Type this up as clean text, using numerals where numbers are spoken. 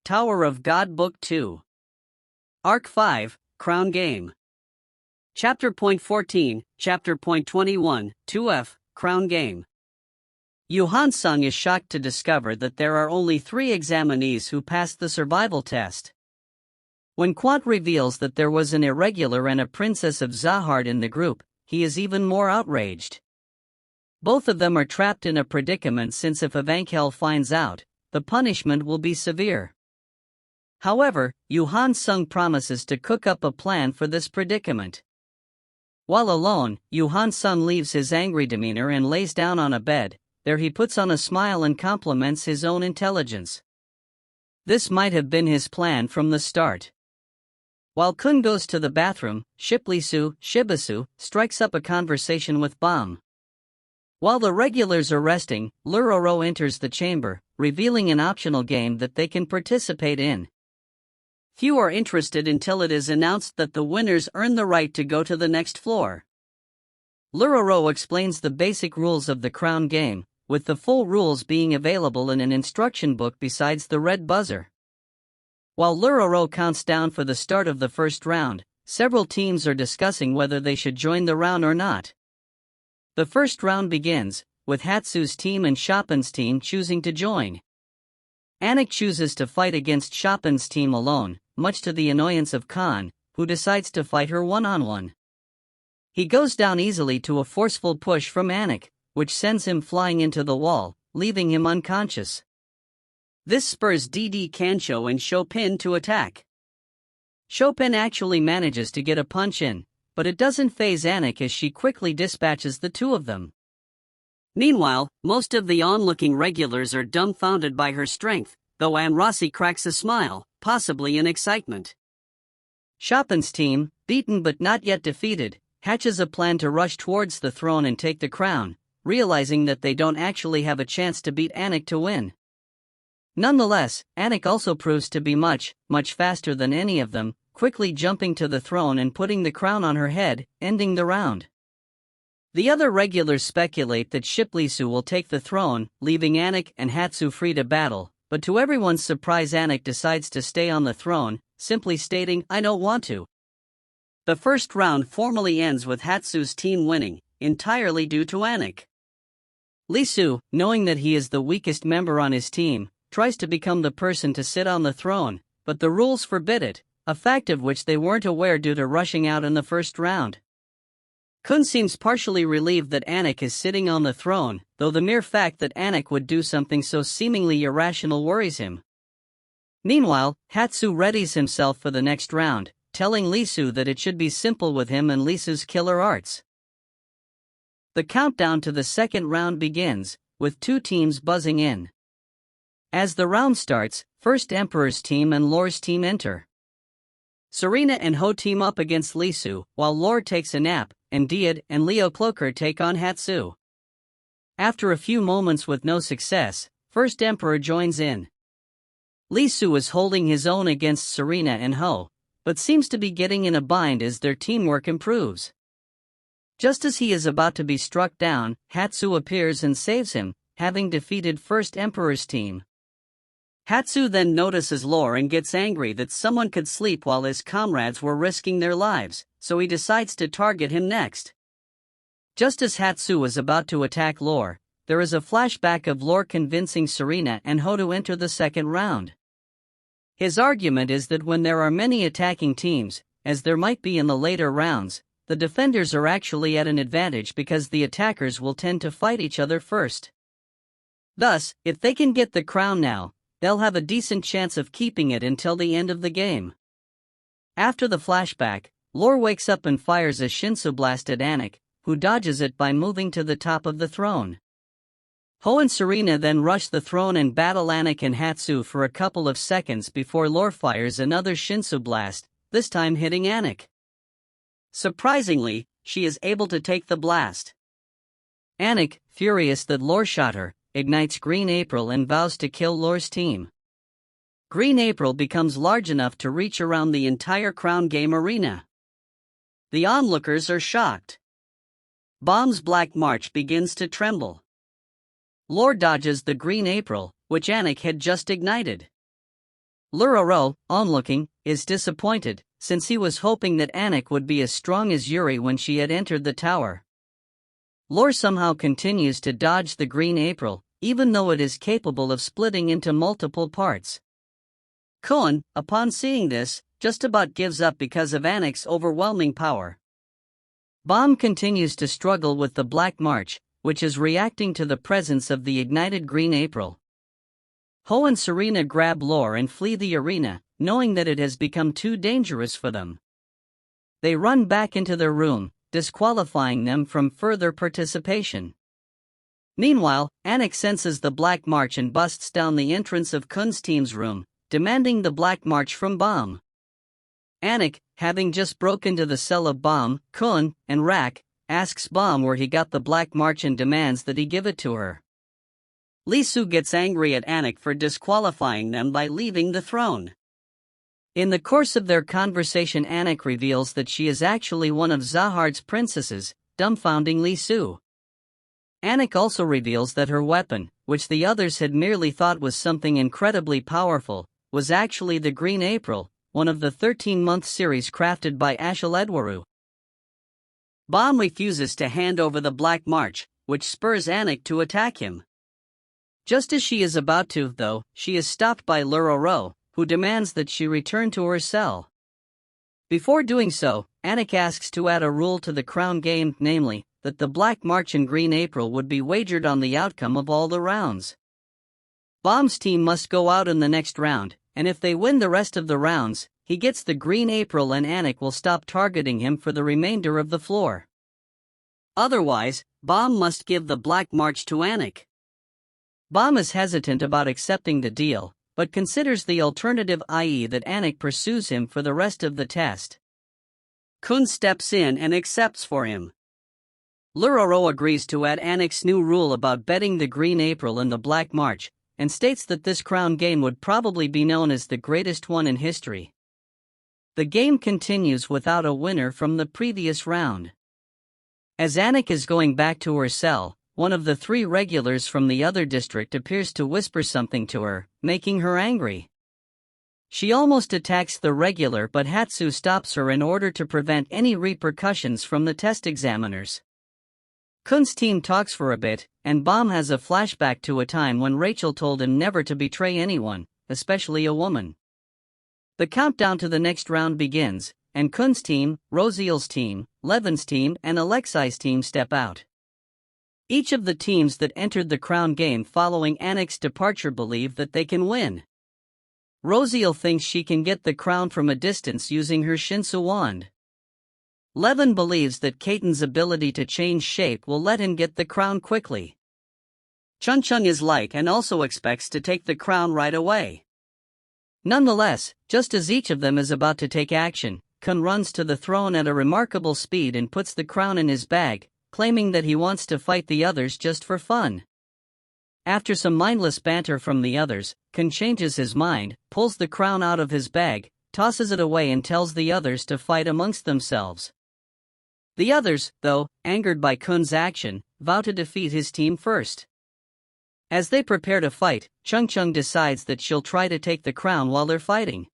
Tower of God Book 2. Arc 5, Crown Game. Chapter Point 14, Chapter Point 21, 2F, Crown Game. Yu Han-sung is shocked to discover that there are only 3 examinees who passed the survival test. When Quant reveals that there was an irregular and a princess of Zahard in the group, he is even more outraged. Both of them are trapped in a predicament since if Evankhel finds out, the punishment will be severe. However, Yu Han-sung promises to cook up a plan for this predicament. While alone, Yu Han-sung leaves his angry demeanor and lays down on a bed. There he puts on a smile and compliments his own intelligence. This might have been his plan from the start. While Kun goes to the bathroom, Shibisu strikes up a conversation with Bam. While the regulars are resting, Luroro enters the chamber, revealing an optional game that they can participate in. Few are interested until it is announced that the winners earn the right to go to the next floor. Luroro explains the basic rules of the crown game, with the full rules being available in an instruction book besides the red buzzer. While Luroro counts down for the start of the first round, several teams are discussing whether they should join the round or not. The first round begins, with Hatsu's team and Chopin's team choosing to join. Anik chooses to fight against Chopin's team alone, much to the annoyance of Khan, who decides to fight her one-on-one. He goes down easily to a forceful push from Anik, which sends him flying into the wall, leaving him unconscious. This spurs DD Kancho and Chopin to attack. Chopin actually manages to get a punch in, but it doesn't faze Anik as she quickly dispatches the two of them. Meanwhile, most of the onlooking regulars are dumbfounded by her strength, though Amrasi cracks a smile, possibly in excitement. Chopin's team, beaten but not yet defeated, hatches a plan to rush towards the throne and take the crown, realizing that they don't actually have a chance to beat Anik to win. Nonetheless, Anik also proves to be much faster than any of them, quickly jumping to the throne and putting the crown on her head, ending the round. The other regulars speculate that Shiplisu will take the throne, leaving Anik and Hatsu free to battle, but to everyone's surprise Anik decides to stay on the throne, simply stating, "I don't want to." The first round formally ends with Hatsu's team winning, entirely due to Anik. Lisu, knowing that he is the weakest member on his team, tries to become the person to sit on the throne, but the rules forbid it, a fact of which they weren't aware due to rushing out in the first round. Kun seems partially relieved that Anik is sitting on the throne, though the mere fact that Anik would do something so seemingly irrational worries him. Meanwhile, Hatsu readies himself for the next round, telling Lisu that it should be simple with him and Lisu's killer arts. The countdown to the second round begins, with 2 teams buzzing in. As the round starts, first Emperor's team and Lore's team enter. Serena and Ho team up against Lisu, while Lore takes a nap, and Diad and Leo Cloaker take on Hatsu. After a few moments with no success, first Emperor joins in. Lisu is holding his own against Serena and Ho, but seems to be getting in a bind as their teamwork improves. Just as he is about to be struck down, Hatsu appears and saves him, having defeated first Emperor's team. Hatsu then notices Lore and gets angry that someone could sleep while his comrades were risking their lives, so he decides to target him next. Just as Hatsu is about to attack Lore, there is a flashback of Lore convincing Serena and Ho to enter the second round. His argument is that when there are many attacking teams, as there might be in the later rounds, the defenders are actually at an advantage because the attackers will tend to fight each other first. Thus, if they can get the crown now, they'll have a decent chance of keeping it until the end of the game. After the flashback, Lore wakes up and fires a Shinsu blast at Anik, who dodges it by moving to the top of the throne. Ho and Serena then rush the throne and battle Anik and Hatsu for a couple of seconds before Lore fires another Shinsu blast, this time hitting Anik. Surprisingly, she is able to take the blast. Anik, furious that Lore shot her, ignites Green April and vows to kill Lore's team. Green April becomes large enough to reach around the entire crown game arena. The onlookers are shocked. Bomb's Black March begins to tremble. Lore dodges the Green April, which Anik had just ignited. Luroro, onlooking, is disappointed, since he was hoping that Anik would be as strong as Yuri when she had entered the tower. Lore somehow continues to dodge the Green April, even though it is capable of splitting into multiple parts. Koan, upon seeing this, just about gives up because of Anik's overwhelming power. Bomb continues to struggle with the Black March, which is reacting to the presence of the ignited Green April. Ho and Serena grab Lore and flee the arena, knowing that it has become too dangerous for them. They run back into their room, disqualifying them from further participation. Meanwhile, Anik senses the Black March and busts down the entrance of Kun's team's room, demanding the Black March from Bomb. Anik, having just broke into the cell of Bomb, Kun, and Rak, asks Bomb where he got the Black March and demands that he give it to her. Lee Su gets angry at Anik for disqualifying them by leaving the throne. In the course of their conversation, Anik reveals that she is actually one of Zahard's princesses, dumbfounding Lee Su. Anik also reveals that her weapon, which the others had merely thought was something incredibly powerful, was actually the Green April, one of the 13-month series crafted by Ashil Edwaru. Bomb refuses to hand over the Black March, which spurs Anik to attack him. Just as she is about to, though, she is stopped by Luroro, who demands that she return to her cell. Before doing so, Anik asks to add a rule to the crown game, namely, that the Black March and Green April would be wagered on the outcome of all the rounds. Bomb's team must go out in the next round, and if they win the rest of the rounds, he gets the Green April and Anik will stop targeting him for the remainder of the floor. Otherwise, Bomb must give the Black March to Anik. Bomb is hesitant about accepting the deal, but considers the alternative, i.e. that Anik pursues him for the rest of the test. Kun steps in and accepts for him. Luroro agrees to add Anik's new rule about betting the Green April and the Black March, and states that this crown game would probably be known as the greatest one in history. The game continues without a winner from the previous round. As Anik is going back to her cell, one of the 3 regulars from the other district appears to whisper something to her, making her angry. She almost attacks the regular, but Hatsu stops her in order to prevent any repercussions from the test examiners. Kun's team talks for a bit, and Bomb has a flashback to a time when Rachel told him never to betray anyone, especially a woman. The countdown to the next round begins, and Kun's team, Rosiel's team, Levin's team, and Alexei's team step out. Each of the teams that entered the crown game following Anik's departure believe that they can win. Rosiel thinks she can get the crown from a distance using her Shinsu wand. Levin believes that Kaiten's ability to change shape will let him get the crown quickly. Chunchung is like and also expects to take the crown right away. Nonetheless, just as each of them is about to take action, Kun runs to the throne at a remarkable speed and puts the crown in his bag, claiming that he wants to fight the others just for fun. After some mindless banter from the others, Kun changes his mind, pulls the crown out of his bag, tosses it away and tells the others to fight amongst themselves. The others, though, angered by Kun's action, vow to defeat his team first. As they prepare to fight, Chunchung decides that she'll try to take the crown while they're fighting.